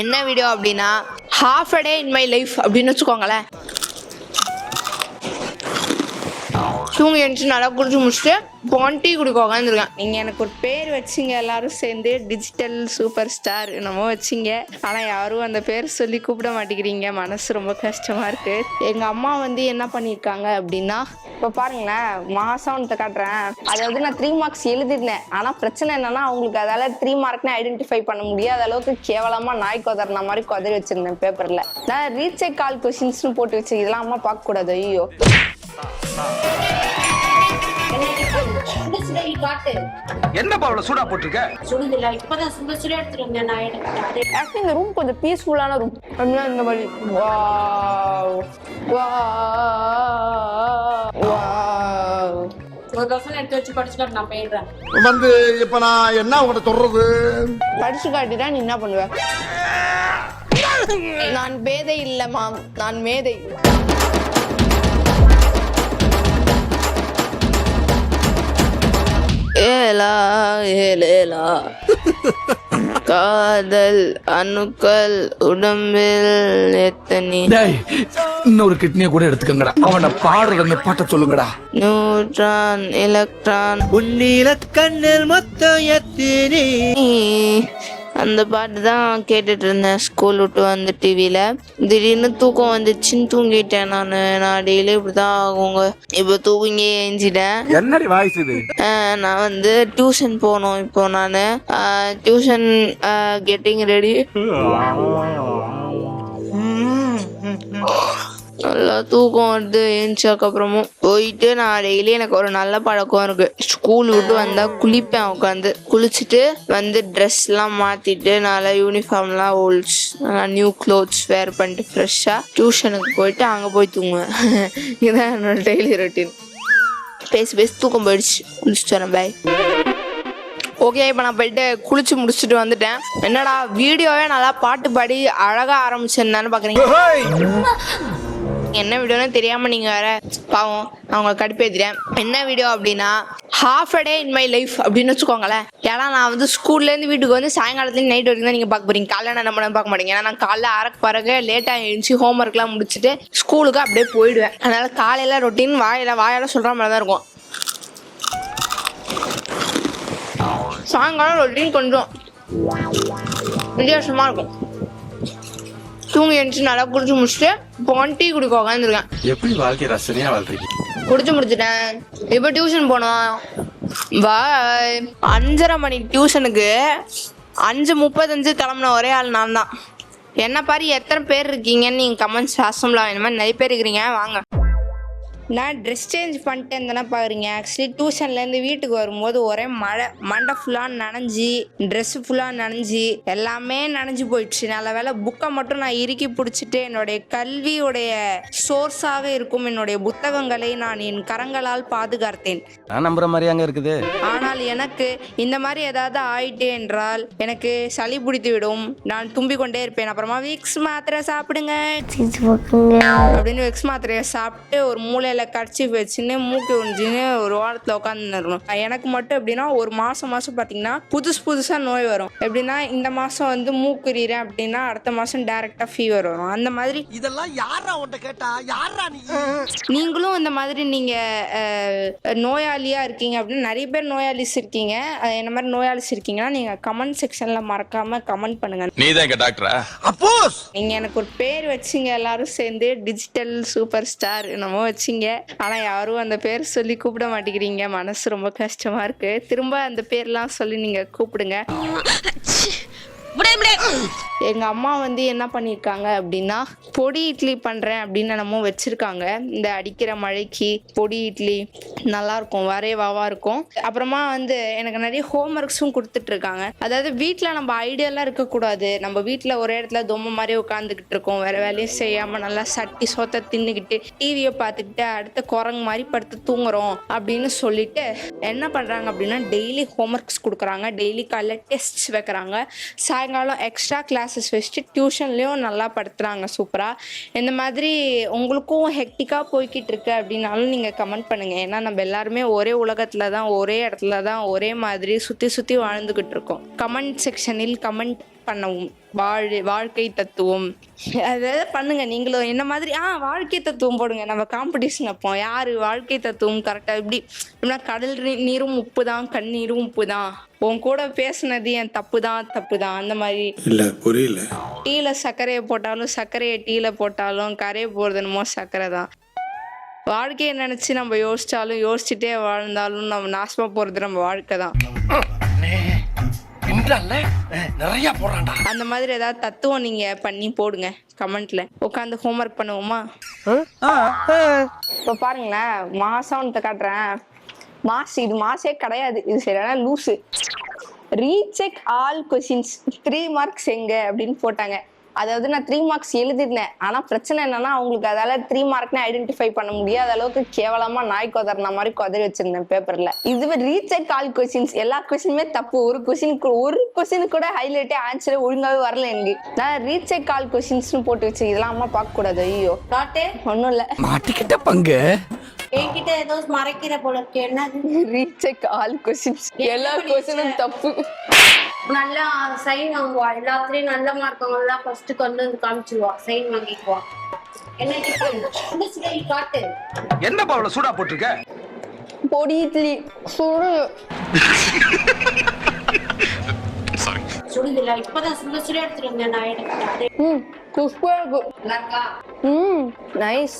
என்ன வீடியோ அப்படின்னா half a day in my life அப்படின்னு வச்சுக்கோங்களேன். தூங்கி எழுந்துச்சு நல்லா குடிச்சு முடிச்சுட்டு பாண்டி குடிக்க உட்காந்துருக்கேன். நீங்கள் எனக்கு ஒரு பேர் வச்சிங்க எல்லாரும் சேர்ந்து, டிஜிட்டல் சூப்பர் ஸ்டார் என்னமோ வச்சிங்க. ஆனால் யாரும் அந்த பேர் சொல்லி கூப்பிட மாட்டேங்கிறீங்க. மனசு ரொம்ப கஷ்டமாக இருக்குது. எங்கள் அம்மா வந்து என்ன பண்ணியிருக்காங்க அப்படின்னா, இப்போ பாருங்களேன் மாதம்னு காட்டுறேன். அதாவது நான் 3 மார்க்ஸ் எழுதிருந்தேன். ஆனால் பிரச்சனை என்னன்னா அவங்களுக்கு அதால 3 மார்க்னு ஐடென்டிஃபை பண்ண முடியாத அளவுக்கு கேவலமாக நாய் கொதறின மாதிரி கொதறி வச்சிருந்தேன் பேப்பரில். நான் ரீசெக் கால் கொஸ்டின்ஸ்னு போட்டு வச்சு இதெல்லாம் அம்மா பார்க்கக்கூடாது. ஐயோ என்ன பாவல சூடா போட்டுருக்க? சுடுதில்ல, இப்பதான் சுட சுட எடுத்துட்டு வந்தேன் நான். ஆக்சுவலி இந்த ரூம் கொஞ்சம் பீஸ்ஃபுல்லான ரூம். அப்படின்னா இந்த மாதிரி ஒரு பர்சன் எடுத்து வச்சு படிச்சுக்காட்டு நான் போயிடுறேன். வந்து இப்ப நான் என்ன உங்கள்கிட்ட சொல்றது? படிச்சு காட்டிட்டா நீ என்ன பண்ணுவ? நான் பேதை இல்லம்மா, நான் மேதை. ஏலா ஏலேலா காதல் அணுக்கள் உடம்பில் எத்தனை இன்னொரு கிட்னியை கூட எடுத்துக்கங்கடா. அவனை பாடுறத பாட்ட சொல்லுங்கடா. நியூட்ரான் எலக்ட்ரான் உன்னில கண்ணில் மொத்தம் எத்தினி. அந்த பாட்டு தான் கேட்டுட்டு இருந்தேன் ஸ்கூல் விட்டு வந்து டிவியில. திடீர்னு தூக்கம் வந்துச்சுன்னு தூங்கிட்டேன். நான் டெய்லி இப்படிதான் ஆகுங்க. இப்போ தூங்கி ஏஞ்சிட்டேன். என்னடி வாய்ஸ் இது? நான் வந்து டியூஷன் போகணும். இப்போ நான் டியூஷன் கெட்டிங் ரெடி. நல்லா தூக்கம் வருது. ஏஞ்சாக்கப்புறமும் போயிட்டு நான் டெய்லி எனக்கு ஒரு நல்ல பழக்கம் இருக்கு. ஸ்கூல் விட்டு வந்தா குளிப்பேன். உட்காந்து குளிச்சுட்டு வந்து ட்ரெஸ்லாம் மாத்திட்டு நல்லா யூனிஃபார்ம்லாம் ஓல்ஸ் நியூ க்ளோத்ஸ் வேர் பண்ணிட்டு ஃப்ரெஷ்ஷாக டியூஷனுக்கு போயிட்டு அங்கே போய் தூங்குவேன். இதுதான் என்னோட டெய்லி ரொட்டீன். பேசி தூக்கம் போயிடுச்சு. குளிச்சுட்டு வரேன். பாய். ஓகே, இப்போ நான் போயிட்டு குளிச்சு முடிச்சுட்டு வந்துட்டேன். என்னடா வீடியோவே நல்லா பாட்டு பாடி அழகா ஆரம்பிச்சிருந்தான்னு பாக்குறீங்க. என்ன வீடியோன்னு தெரியாம நீங்க வேற பாவம் அவங்க கடுப்பேத்துறேன். என்ன வீடியோ அப்படின்னா half a day in my life அப்படின்னு வச்சுக்கோங்களேன். ஏன்னா நான் வந்து ஸ்கூல்ல இருந்து வீட்டுக்கு வந்து சாயங்காலத்துலேருந்து நைட் வரைக்கும் தான் நீங்க பார்க்க போறீங்க. காலைல என்ன பண்ண பார்க்க மாட்டீங்க. ஏன்னா நான் காலைல பறக்க லேட்டா எழுந்துச்சு ஹோம் ஒர்க்லாம் முடிச்சுட்டு ஸ்கூலுக்கு அப்படியே போயிடுவேன். அதனால காலையில ரொட்டீன் வாயால சொல்ற மாதிரி தான் இருக்கும். சாயங்காலம் ரொட்டீன் கொஞ்சம் வித்தியாசமா இருக்கும். தூங்கி எழுந்துச்சு நல்லா குடிச்சு முடிச்சுட்டு பாண்டி குடிக்க உட்காந்துருக்கேன். எப்படி வாழ்க்கை ரசனையா வாழ்க்கை குடிச்சு முடிச்சுட்டேன். இப்போ டியூஷன் போனோம். பாய். 5:30 மணி டியூஷனுக்கு 5:35 கிளம்புன ஒரே ஆள் நான் தான். என்ன பாரு எத்தனை பேர் இருக்கீங்கன்னு நீங்கள் கமெண்ட்ஸ் அசம்பிளா இந்த மாதிரி நிறைய பேர் இருக்கிறீங்க. வாங்க. நான் ட்ரெஸ் சேஞ்ச் பண்ணிட்டு இருந்தேன்னா பாக்குறீங்க. ஆக்சுவலி டியூஷன்லேருந்து வீட்டுக்கு வரும்போது ஒரே மழை. மண்டை ஃபுல்லாக நனைஞ்சி ட்ரெஸ்ஸு ஃபுல்லாக நனைஞ்சி எல்லாமே நனைஞ்சு போயிடுச்சு. நல்ல வேலை புக்கை மட்டும் நான் இறுக்கி பிடிச்சிட்டு என்னுடைய கல்வியுடைய சோர்ஸாக இருக்கும் என்னுடைய புத்தகங்களை நான் என் கரங்களால் பாதுகாத்தேன். நான் நம்புற மாதிரி அங்க இருக்குது. ஆனால் எனக்கு இந்த மாதிரி ஏதாவது ஆயிட்டு என்றால் எனக்கு சளி பிடித்து விடும். நான் தும்பி கொண்டே இருப்பேன். அப்புறமா விக்ஸ் மாத்திரை சாப்பிடுங்க அப்படின்னு விக்ஸ் மாத்திரையை சாப்பிட்டு ஒரு மூளையில கடிச்சு வச்சுன்னு மூக்கு உறிஞ்சின்னு ஒரு வாரத்தில் உட்காந்துருக்கணும். எனக்கு மட்டும் எப்படின்னா ஒரு மாசம் பார்த்தீங்கன்னா புதுசா நோய் வரும். எப்படின்னா இந்த மாசம் வந்து மூக்குறீறேன் அப்படின்னா அடுத்த மாசம் டைரக்டா ஃபீவர் வரும். அந்த மாதிரி இதெல்லாம் யாரா உன்கிட்ட கேட்டா? யாரா நீ? நீங்களும் இந்த மாதிரி நீங்க நோயாளியா இருக்கீங்க அப்படின்னு நிறைய பேர் நோயாளிஸ் இருக்கீங்க. என்ன மாதிரி நோயாளிஸ் இருக்கீங்கன்னா நீங்க கமெண்ட் செக்ஷன்ல மறக்காம கமெண்ட் பண்ணுங்க. நீதான் டாக்டரா? அப்போஸ் நீங்க எனக்கு ஒரு பேர் வச்சிங்க எல்லாரும் சேர்ந்து, டிஜிட்டல் சூப்பர் ஸ்டார் என்னமோ வச்சிங்க. ஆனா யாரும் அந்த பேர் சொல்லி கூப்பிட மாட்டேங்கிறீங்க. மனசு ரொம்ப கஷ்டமா இருக்கு. திரும்ப அந்த பேர்லாம் சொல்லி நீங்க கூப்பிடுங்க. எங்க அம்மா வந்து என்ன பண்ணிருக்காங்க அப்படின்னா பொடி இட்லி பண்றேன் அப்படின்னு நம்ம வச்சிருக்காங்க. இந்த அடிக்கிற மழைக்கு பொடி இட்லி நல்லா இருக்கும், வரைவாவா இருக்கும். அப்புறமா வந்து எனக்கு நிறைய ஹோம் ஒர்க்ஸும் கொடுத்துட்டு இருக்காங்க. அதாவது வீட்டுல நம்ம ஐடியாலாம் இருக்கக்கூடாது. நம்ம வீட்டுல ஒரே இடத்துல தொம்மை மாதிரி உட்காந்துக்கிட்டு இருக்கோம், வேற வேலையும் செய்யாம நல்லா சட்டி சொத்த தின்னுக்கிட்டு டிவியை பார்த்துக்கிட்டு அடுத்த குரங்கு மாதிரி படுத்து தூங்குறோம் அப்படின்னு சொல்லிட்டு என்ன பண்றாங்க அப்படின்னா டெய்லி ஹோம் ஒர்க்ஸ் கொடுக்குறாங்க. டெய்லி காலைல டெஸ்ட் வைக்கிறாங்க. சாயங்காலம் எக்ஸ்ட்ரா கிளாஸஸ் வச்சுட்டு டியூஷன்லேயும் நல்லா படுத்துகிறாங்க சூப்பராக. இந்த மாதிரி உங்களுக்கும் ஹெக்டிக்காக போய்கிட்டு இருக்கு அப்படின்னாலும் நீங்கள் கமெண்ட் பண்ணுங்கள். ஏன்னா நம்ம எல்லாருமே ஒரே உலகத்தில் தான், ஒரே இடத்துல தான், ஒரே மாதிரி சுற்றி வாழ்ந்துக்கிட்டு இருக்கோம். கமெண்ட் செக்ஷனில் கமெண்ட் பண்ணவும், வாழ்க்கை தத்துவம் அதாவது பண்ணுங்க நீங்களும் என்ன மாதிரி. வாழ்க்கை தத்துவம் போடுங்க, நம்ம காம்படிஷன் வைப்போம். யாரு வாழ்க்கை தத்துவம் கரெக்டா இப்படின்னா கடல் நீரும் உப்பு தான், கண்ணீரும் உப்பு தான், உன் கூட பேசுனது என் தப்பு தான் அந்த மாதிரி. இல்ல புரியல. டீல சர்க்கரையை போட்டாலும் சர்க்கரையை டீல போட்டாலும் கரையை போறது என்னமோ சர்க்கரை தான். வாழ்க்கையை நினைச்சு நம்ம யோசிச்சுட்டே வாழ்ந்தாலும் நம்ம நாசமா போறது நம்ம வாழ்க்கை தான். நிறைய போறான்டா. அந்த மாதிரி ஏதாவது தத்துவம் நீங்க பண்ணி போடுங்க கமெண்ட்ல. உட்காந்து ஹோம்ஒர்க் பண்ணுவோமா? இப்ப பாருங்களேன், மாசம் காட்டுறேன். இது மாசே கிடையாது, இது சரியான லூசு. ரீசெக் ஆல் கொஸ்டின்ஸ் 3 மார்க்ஸ் எங்க அப்படின்னு போட்டாங்க. அதாவது நான் 3 மார்க்ஸ் எழுதிருந்தேன். ஆனா பிரச்சனை என்னன்னா அவங்களுக்கு அதால 3 மார்க்னு ஐடென்டிஃபை பண்ண முடியாத அளவுக்கு கேவலமா நாய் கொதறின மாதிரி கொதறி வச்சிருந்தேன் பேப்பர்ல. இதுவே ரீசெக் ஆல் கொஸ்டின்ஸ், எல்லா கொஸ்டினுமே தப்பு. ஒரு கொஸ்டின் கூட ஹைலைட்டே ஆன்சரே ஒழுங்காவே வரல எனக்கு. நான் ரீசெக் ஆல் கொஸ்டின்ஸ்னு போட்டு வச்சு இதெல்லாம் அம்மா பார்க்க கூடாது. ஐயோ காட்டு. ஒன்னும் இல்ல, மாட்டிக்கிட்ட பங்கு. என்கிட்ட ஏதோ மறைக்கிற போல இருக்கு. என்னது? ரீசெக் ஆல் கொஸ்டின்ஸ், எல்லா கொஸ்டினும் தப்பு. நல்லா சைன் வாங்குவா, எல்லாத்துலயும் நல்ல மார்க் வாங்கலாம், ஃபர்ஸ்ட் கொண்டு வந்து காமிச்சிருவா, சைன் வாங்கிக்குவா. என்ன டிஃபன் காட்டு. என்ன பாவல சூடா போட்டிருக்க? பொடி இட்லி சுடுதில்ல, இப்பதான் சுட எடுத்துட்டு வந்தேன் நான் எடுத்து. குஷ்பா இருக்கு. நல்லாக்கா? நைஸ்.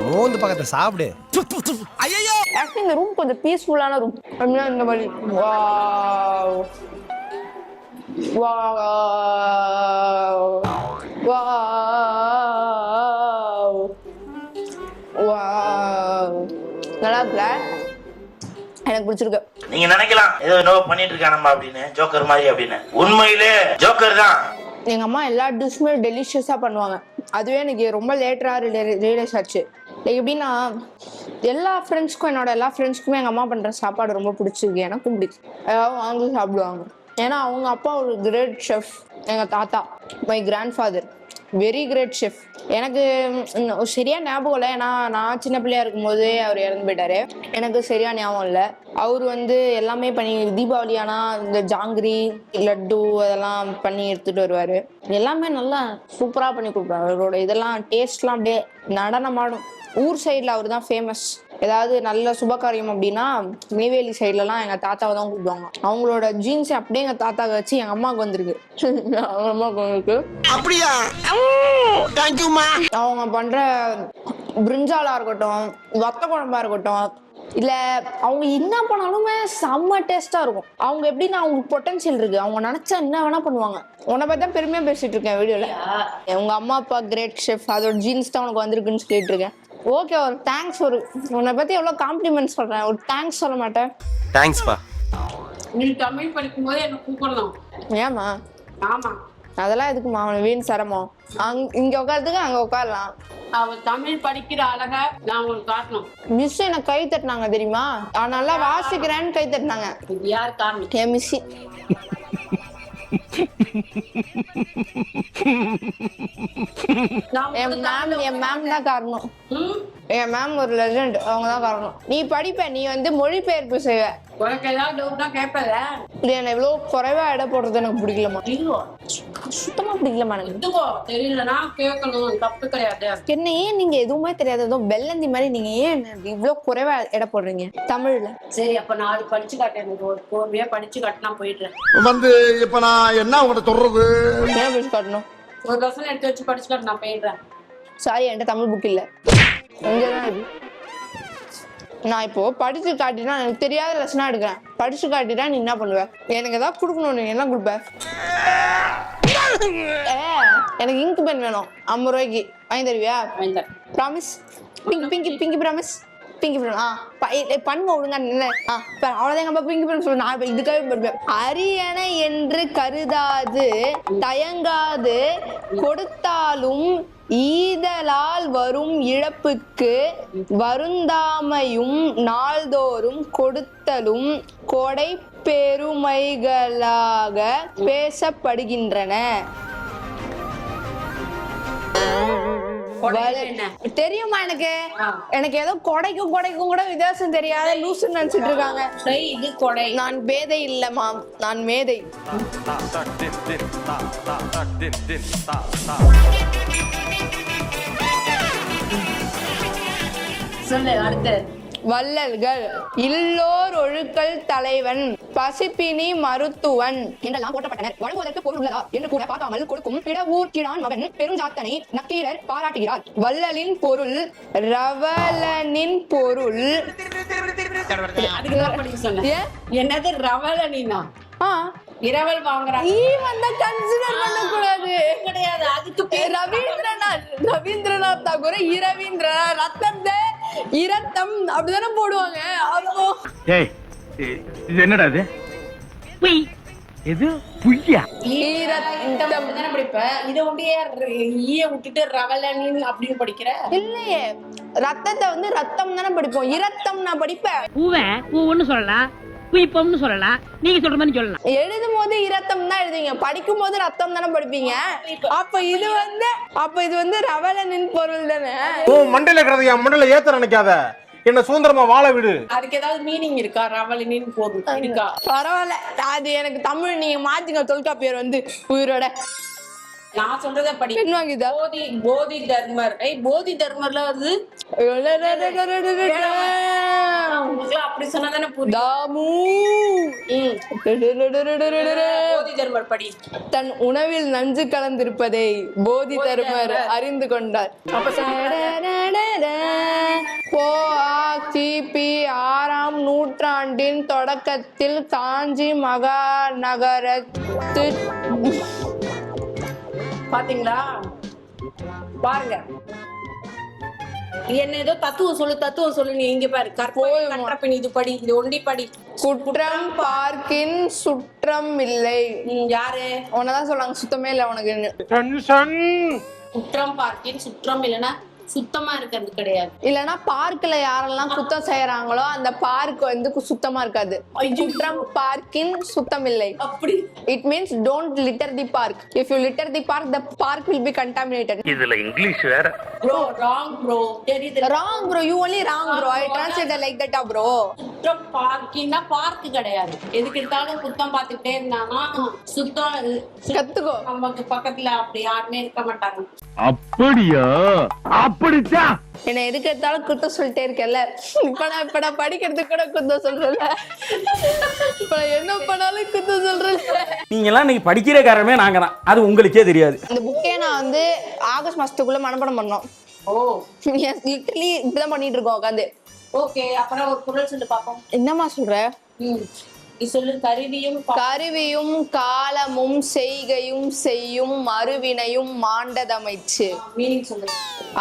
மூந்து பக்கத்தை சாப்பிடு. ஆக்சுவலி இந்த ரூம் கொஞ்சம் பீஸ்ஃபுல்லான ரூம். அப்படின்னா இந்த மாதிரி வாவ் வாவ் வாவ் வாவ் நல்லா இருக்குல்ல? எனக்கு பிடிச்சிருக்கு. நீங்க நினைக்கலாம் ஏதோ என்னவோ பண்ணிட்டு இருக்கானம்மா அப்படின்னு, ஜோக்கர் மாதிரி அப்படின்னு. உண்மையிலே ஜோக்கர் தான். எங்க அம்மா எல்லா டிஷ்ஷுமே டெலிஷியஸா பண்ணுவாங்க. அதுவே எனக்கு ரொம்ப லேட்டரா ரியலைஸ் ஆச்சு. எப்படின்னா எல்லா ஃப்ரெண்ட்ஸ்க்குமே எங்க அம்மா பண்ற சாப்பாடு ரொம்ப பிடிச்சிருக்கு. எனக்கும் பிடிக்கும். வாங்கி சாப்பிடுவாங்க. ஏன்னா அவங்க அப்பா ஒரு கிரேட் ஷெஃப். எங்க தாத்தா my grandfather very great chef. எனக்கு சரியா ஞாபகம் இல்லை, ஏன்னா நான் சின்ன பிள்ளையா இருக்கும்போது அவர் இறந்து போயிட்டாரு. எனக்கு சரியா ஞாபகம் இல்லை. அவர் எல்லாமே பண்ணி தீபாவளி ஆனா இந்த ஜாங்கிரி லட்டு அதெல்லாம் பண்ணி எடுத்துட்டு வருவாரு. எல்லாமே நல்லா சூப்பரா பண்ணி கொடுப்பாரு. அவரோட இதெல்லாம் டேஸ்ட்லாம் அப்படியே நடனமாடும். ஊர் சைடில் அவர் தான் ஃபேமஸ். ஏதாவது நல்ல சுபகாரியம் அப்படின்னா நெய்வேலி சைட்லலாம் எங்கள் தாத்தாவை தான் கூப்பிடுவாங்க. அவங்களோட ஜீன்ஸ் அப்படியே எங்கள் தாத்தாவை வச்சு எங்கள் அம்மாவுக்கு வந்திருக்கு. அவங்க அம்மாவுக்கு வந்திருக்கு. அப்படியா? தேங்க்யூமா. அவங்க பண்ணுற பிரிஞ்சாலா இருக்கட்டும், வத்த குழம்பா இருக்கட்டும், இல்லை அவங்க என்ன பண்ணாலுமே செம்ம டேஸ்ட்டாக இருக்கும். அவங்க எப்படின்னா அவங்களுக்கு பொட்டன்ஷியல் இருக்குது. அவங்க நினச்சா என்ன வேணால் பண்ணுவாங்க. உன்னை பற்றி தான் பெருமையாக பேசிகிட்டு இருக்கேன் வீடியோவில். உங்கள் அம்மா அப்பா கிரேட் ஷெஃப், அதோட ஜீன்ஸ் தான் உனக்கு வந்திருக்குன்னு சொல்லிட்டு இருக்கேன். ஓகே, ஒரு தேங்க்ஸ். உன்னை பற்றி எவ்வளோ காம்ப்ளிமெண்ட் சொல்கிறேன், ஒரு தேங்க்ஸ் சொல்ல மாட்டேன். தேங்க்ஸ்ப்பா. நீ தமிழ் படிக்கும் போது என்ன கூப்பிடலாம். ஏமா? ஆமா, அதெல்லாம் எதுக்குமா அவனுக்கு வீண் சிரமம்? இங்கே உட்காரத்துக்கு அங்கே உட்காரலாம். அவ தமிழ் படிக்கிற அழகா நான் உங்களுக்கு காட்டணும். மிஸ் எனக்கு கை தட்டினாங்க தெரியுமா? அவன் நல்லா வாசிக்கிறேன்னு கை தட்டினாங்க. இது யார் காரணம்? என் மிஸ். என் மேம் தான் காரணம். என் மேம் ஒரு லெஜெண்ட், அவங்க தான் காரணம். நீ படிப்ப, நீ மொழிபெயர்ப்பு செய்வ. உனக்கு ஏதாவது டவுட்னா கேட்பல. இது என்ன இவ்வளோ குறைவா எடை போடுறது எனக்கு பிடிக்கலமா, சுத்தமா பிடிக்கலமா எனக்கு. தெரியலன்னா கேட்கணும், தப்பு கிடையாது. என்ன ஏன் நீங்க எதுவுமே தெரியாது, ஏதோ வெள்ளந்தி மாதிரி நீங்க ஏன் இவ்வளோ குறைவா எடை போடுறீங்க தமிழ்ல? சரி, அப்ப நான் படிச்சு காட்டேன். ஒரு கோர்வையா படிச்சு காட்டினா போயிடுறேன். இப்ப நான் என்ன உங்கள்கிட்ட சொல்றது? என்ன படிச்சு காட்டணும்? ஒரு லெசன் எடுத்து வச்சு படிச்சு காட்டு, நான் போயிடுறேன். சாரி, என்கிட்ட தமிழ் புக் இல்ல. எங்கதான் இருக்கு? நான் இப்போ படிச்சு காட்டினா எனக்கு தெரியாத லெசனா எடுக்கிறேன். படிச்சு காட்டிட்டா நீ என்ன பண்ணுவ? எனக்கு ஏதாவது கொடுக்கணும், நீ என்ன கொடுப்ப? எனக்கு இங்க் பென் வேணும் 50 ரூபாய்க்கு, வாங்கி தருவியா? ப்ராமிஸ்? Pinky promise? பிங்கி பண்ணுங்க ஒழுங்கா. அவ்வளவுதான் எங்க அப்பா பிங்கி பண்ண சொல்ல. நான் இதுக்காக படிப்பேன். அரியணை என்று கருதாது தயங்காது கொடுத்தாலும் ஈதலால் வரும் இழப்புக்கு வருந்தாமையும் நாள்தோறும் கொடுத்தலும் கொடை பெருமைகளாக பேசப்படுகின்றன. என்ன தெரியுமா எனக்கு எனக்கு ஏதோ கொடைக்கும் கூட வித்தியாசம் தெரியாத லூசுன்னு நினைச்சிட்டு இருக்காங்க. இது கொடை. நான் பேதை இல்லம்மா, நான் மேதை. சொல்லு அடுத்து. வள்ளல்கள் இல்லோர் ஒழுக்கல் தலைவன் பசிப்பினி மருத்துவன் என்றெல்லாம் போற்றப்பட்டனர். வழங்குவதற்கு பொருள் உள்ளதா என்று கூட பார்க்காமல் கொடுக்கும் பிடவூர் கிழான் மகன் பெருஞ்சாத்தனை நக்கீரர் பாராட்டுகிறார். வள்ளலின் பொருள் ரவலனின் பொருள். அதுக்குதான் படிக்க சொன்னேன். என்னது ரவலனினா? இரவல் வாங்குறாங்க. கன்சிடர் பண்ணக்கூடாது. கிடையாது. அதுக்கு ரவீந்திரநாத் தாகூர் இரவீந்திரநாத் ரத்தத்தை இரத்தம் அப்படிதானே போடுவாங்க. அப்போ இது என்னடா இது? எது புய்யா? ஈரத்தம் தானே படிப்ப. இத ஒண்டியே ஈய விட்டுட்டு ரவலனின் அப்படின்னு படிக்கிற? இல்லையே, ரத்தத்தை வந்து ரத்தம் தானே படிப்போம். இரத்தம் நான் படிப்பேன். பூன்னு சொல்லலாம், குயிப்பம்னு சொல்லலாம், நீங்க சொல்ற மாதிரி சொல்லலாம். எழுதும் போது இரத்தம் தான் எழுதுவீங்க, படிக்கும் போது ரத்தம் தானே படிப்பீங்க. அப்ப இது வந்து ரவலனின் பொருள் தானே. மண்டையில இருக்கிறது என் மண்டையில ஏத்த நினைக்காத, என்ன சுதந்திரமா வாழ விடு. அதுக்கு ஏதாவது மீனிங் இருக்கா? ரவலனின் பொருள் இருக்கா? பரவாயில்ல, அது எனக்கு தமிழ் நீங்க மாத்துங்க. தொல்காப்பியர் வந்து உயிரோட நான் சொல்றத படி. போதி தர்மர். போதி தர்மர்ல வந்து அப்படி சொன்னாதானே தாமு. போதி தர்மர் படி. தன் உணவில் நஞ்சு கலந்திருப்பதை போதி தர்மர் அறிந்து கொண்டார். கிபி 6ஆம் நூற்றாண்டின் தொடக்கத்தில் காஞ்சி மகாநகரத்து பாத்தீங்களா? பாருங்க, என்ன ஏதோ தத்துவம் சொல்லு. நீ இங்க பாரு, கற்பனை இது படி, இது ஒண்டி படி. குற்றம் பார்க்கின் சுற்றம் இல்லை. யாரு? உன்னதான் சொல்றாங்க, சுத்தமே இல்ல உனக்கு. குற்றம் பார்க்கின் சுற்றம் இல்லைன்னா சுத்தமா இருக்கிறது கிடையாது. இல்லனா பார்க்ல யாரெல்லாம் குத்தம் செய்யறாங்களோ அந்த பார்க் வந்து சுத்தமா இருக்காது. குற்றம் பார்க்கின் சுத்தம் இல்லை. அப்படி it means don't litter the park. If you litter the park will be contaminated. இதுல இங்கிலீஷ் வேற. bro wrong bro. wrong bro, you only wrong bro. I translated like that bro. குற்றம் பார்க்கின்னா பார்க் கிடையாது. எதுக்கு எடுத்தாலும் குத்தம் பார்த்துட்டே இருந்தானா சுத்தம் கத்துக்கோ. நமக்கு பக்கத்துல அப்படி யாருமே இருக்க மாட்டாங்க. அப்படியா? அப்படிச்சா? என்ன எதுக்கு எடுத்தாலும் குத்தம் சொல்லிட்டே இருக்கல. இப்ப நான் படிக்கிறதுக்கு கூட குத்தம் சொல்றேன். இப்ப என்ன பண்ணாலும் குத்தம் சொல்றேன். நீங்க எல்லாம் நீங்க படிக்கிற காரணமே நாங்க தான், அது உங்களுக்கே தெரியாது. இந்த புக்கே நான் வந்து ஆகஸ்ட் மாசத்துக்குள்ள மனப்பாடம் பண்ணோம். லிட்டரலி இப்பதான் பண்ணிட்டு இருக்கோம் உட்காந்து. ஓகே, அப்புறம் ஒரு குறள் சொல்லு பாப்போம். என்னமா சொல்ற? சொல்லு. கருவியும் காலமும் செய்கையும் செய்யும் மறுவினையும் மாண்டதமைச்சு. மீனிங் சொல்லு.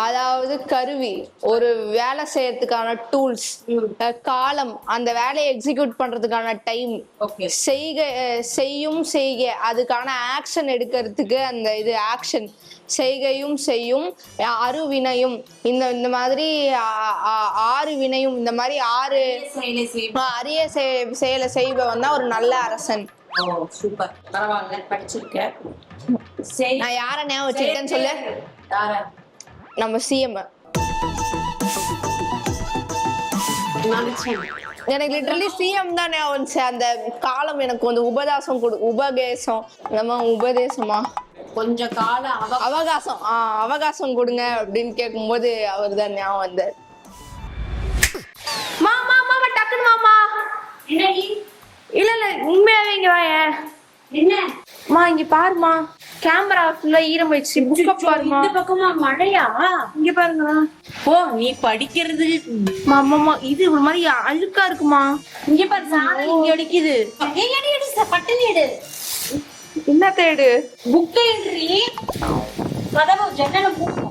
அதாவது கருவி ஒரு வேலை செய்யறதுக்கான டூல்ஸ், காலம் அந்த வேலையை எக்ஸிக்யூட் பண்றதுக்கான டைம், செய்யும் செய்கை அதுக்கான ஆக்ஷன் எடுக்கிறதுக்கு அந்த இது ஆக்ஷன், செய்கையும் செய்யும் அருவினையும் இந்த மாதிரி 6 வினையும், இந்த மாதிரி 6 அரிய செயலை செய்பவன் தான் ஒரு நல்ல அரசன். சூப்பர், பரவாயில்ல, படிச்சிருக்கேன். நான் யார ஞாபகம் வச்சுக்கிட்டேன்னு சொல்லு. நம்ம சிஎம். எனக்கு லிட்டரலி சிஎம் தான் ஞாபகம் வந்துச்சு. அந்த காலம் எனக்கு வந்து உபதேசமா கொஞ்சம் கால அவகாசம் கொடுங்க அப்படின்னு கேட்கும்போது அவர் தான் ஞாபகம் வந்தார். மாமா டக்குனு மாமா. இல்ல உண்மையாவே இங்க வாய. என்ன இங்க பாருமா, கேமரா ஃபுல்லா ஈரம் வச்சு புக்க பாருமா. இந்த பக்கமா மழையா? இங்க பாருங்களா. ஓ, நீ படிக்கிறது மாமா இது ஒரு மாதிரி அழுக்கா இருக்குமா. இங்க பாரு, சாரல் இங்க அடிக்குது. பட்டுன்னு எடு. என்ன தேடு? புக் எழுதுறீ. கதவு ஜன்னல மூடு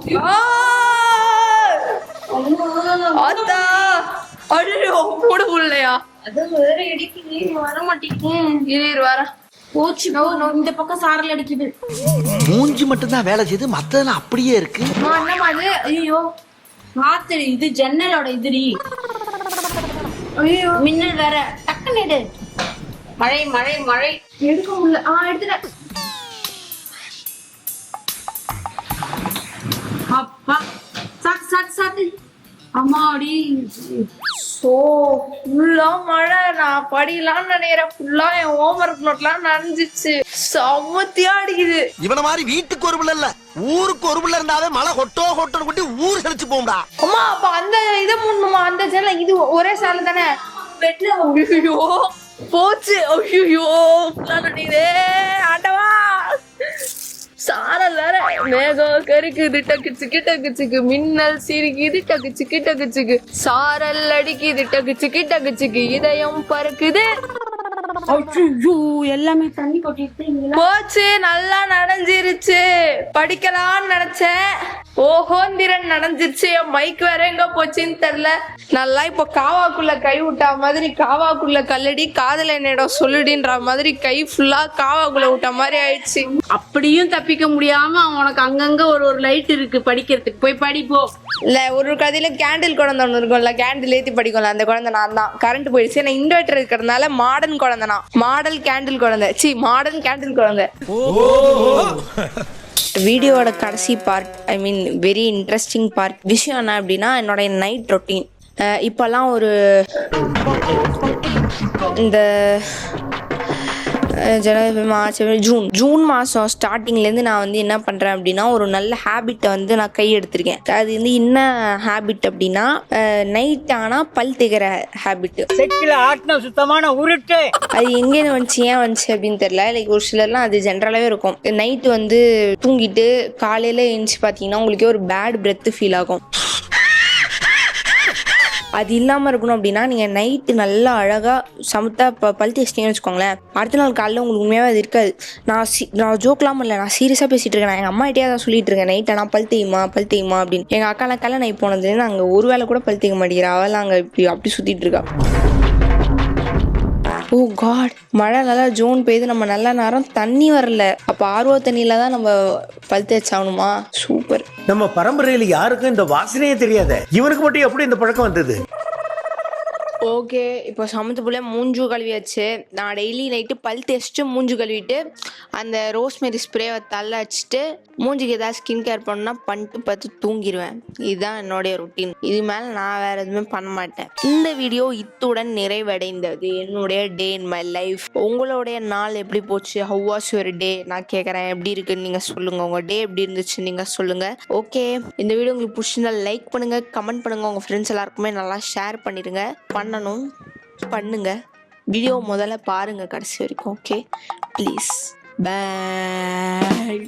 இல்லையா? அது வேற அடிக்குது, வர மாட்டேங்குது. வர போச்சு. இந்த பக்கம் சாரல் அடிக்குது. மூஞ்சி மட்டும் தான் வேலை செய்யுது, மத்ததெல்லாம் அப்படியே இருக்கு. என்னமா அது? ஐயோ காத்து, இது ஜன்னலோட இதுரி. ஐயோ மின்னல் வேற. டக்குன்னு எடு. மழை மழை மழை. எடுக்க முடியல. எடுத்துட்டேன். அப்பா அம்மாடி ஸோ ஃபுல்லா மழை. நான் படிக்கலாம்னு நினைக்கிறேன். ஃபுல்லா என் ஹோம்ஒர்க் நோட்லாம் நனைஞ்சிச்சு. செம்மத்தியா அடிக்குது. இவன மாதிரி வீட்டுக்கு ஒரு பிள்ளை இல்ல ஊருக்கு ஒரு பிள்ளை இருந்தாவே மழை கொட்டோ கொட்டோன்னு கொட்டி ஊர் செழிச்சு போகும்டா. அம்மா அப்ப அந்த இதை முன்னுமா அந்த சேலை இது ஒரே சேலை தானே? பெட்ல ஐயோ போச்சு. ஐயோ நினைக்குதே ஆண்டவா. சாரல் வேற மேகம் கருக்குது டக்குச்சுக்கு மின்னல் சிரிக்குது டக்குச்சுக்கு சாரல் அடிக்குது டக்குச்சுக்கு இதயம் பறக்குது. ஐயோ எல்லாமே தண்ணி கொட்டிட்டு போச்சு. நல்லா நனைஞ்சிருச்சு. படிக்கலாம்னு நினைச்சேன். ஓஹோந்திரன் நனைஞ்சிருச்சு. என் மைக் வேற எங்க போச்சுன்னு தெரியல. நல்லா இப்போ காவாக்குள்ள கை விட்டா மாதிரி காவாக்குள்ள கல்லடி காதல என்னிடம் சொல்லுடின்ற மாதிரி கை ஃபுல்லா காவாக்குள்ள விட்ட மாதிரி ஆயிடுச்சு. அப்படியும் தப்பிக்க முடியாம உனக்கு அங்கங்க ஒரு லைட் இருக்கு படிக்கிறதுக்கு போய் படிப்போ. இல்ல ஒரு கதையில கேண்டில் குழந்தை ஒண்ணு இருக்கும்ல, கேண்டில் ஏத்தி படிக்கும்ல, அந்த குழந்தை நான் தான். கரண்ட் போயிடுச்சு. நான் இன்வெர்டர் இருக்கிறதுனால மாடர்ன் குழந்தை நான். மாடல் கேண்டில் குழந்தை. மாடர்ன் கேண்டில் குழந்தை. வீடியோவோட கடைசி பார்ட், ஐ மீன் வெரி இன்ட்ரெஸ்டிங் பார்ட். விஷயம் என்ன அப்படின்னா என்னோட நைட் ரொட்டீன். இப்போல்லாம் ஒரு இந்த ஜனவரி மார்ச் ஜூன் மாதம் ஸ்டார்டிங்லேருந்து நான் வந்து என்ன பண்ணுறேன் அப்படின்னா ஒரு நல்ல ஹேபிட்டை வந்து நான் கை எடுத்திருக்கேன். அது வந்து என்ன ஹேபிட் அப்படின்னா நைட் ஆனால் பல் தேய்க்கிற ஹேபிட்டு. செக்கில ஆட்டின சுத்தமான உருட்டு. அது எங்கேருந்து வந்துச்சு ஏன் வந்துச்சு அப்படின்னு தெரியல. லைக் ஒரு சிலர்லாம் அது ஜென்ரலாகவே இருக்கும். நைட்டு வந்து தூங்கிட்டு காலையில் எழுந்துச்சு பார்த்தீங்கன்னா உங்களுக்கே ஒரு பேட் பிரெத்து ஃபீல் ஆகும். அது இல்லாமல் இருக்கணும் அப்படின்னா நீங்கள் நைட்டு நல்லா அழகாக சமத்தா பல் தேய்ச்சிட்டீங்கன்னு வச்சுக்கோங்களேன். அடுத்த நாள் காலையில் உங்களுக்கு உண்மையாகவே அது இருக்காது. நான் ஜோக்கெலாம் இல்லை, நான் சீரியஸாக பேசிகிட்டு இருக்கேன். நான் எங்கள் அம்மாகிட்டே தான் சொல்லிட்டு இருக்கேன் நைட் ஆனால் பல் தேய்மா அப்படின்னு. எங்கள் அக்காலாம் கல்யாணம் ஆகி போனதுலேருந்து அங்கே ஒரு வேளை கூட பல் தேய்க்க மாட்டேங்கிறா. அவள் அங்கே அப்படி சுற்றிட்டு இருக்கா. ஓ காட், மழை நல்லா ஜூன் பெய்யுது. நம்ம நல்ல நேரம் தண்ணி வரல. அப்போ ஆர்வ தண்ணியில தான் நம்ம பல் தேய்ச்சாகணுமா? சூப்பர். நம்ம பரம்பரையில யாருக்கும் இந்த வாசனையே தெரியாத இவனுக்கு மட்டும் எப்படி இந்த பழக்கம் வந்தது? ஓகே, இப்போ சமத்து போல மூஞ்சு கழுவியாச்சு. நான் டெய்லி நைட்டு பல் தேய்ச்சிட்டு மூஞ்சு கழுவிட்டு அந்த ரோஸ்மெரி ஸ்ப்ரேவை தள்ள வச்சுட்டு மூஞ்சிக்கு ஏதாவது ஸ்கின் கேர் பண்ணணும்னா பண்ணிட்டு பார்த்து தூங்கிடுவேன். இதுதான் என்னுடைய ரொட்டீன். இது மேலே நான் வேறு எதுவுமே பண்ண மாட்டேன். இந்த வீடியோ இத்துடன் நிறைவடைந்தது. என்னுடைய டே இன் மை லைஃப். உங்களுடைய நாள் எப்படி போச்சு? How was your day? நான் கேட்குறேன். எப்படி இருக்குன்னு நீங்கள் சொல்லுங்கள். உங்கள் டே எப்படி இருந்துச்சு நீங்கள் சொல்லுங்கள். ஓகே, இந்த வீடியோ உங்களுக்கு பிடிச்சிருந்தா லைக் பண்ணுங்கள், கமெண்ட் பண்ணுங்கள். உங்கள் ஃப்ரெண்ட்ஸ் எல்லாருக்குமே நல்லா ஷேர் பண்ணிடுங்க. பண்ணுங்க. வீடியோ முதல்ல பாருங்க கடைசி வரைக்கும். Okay please. பை.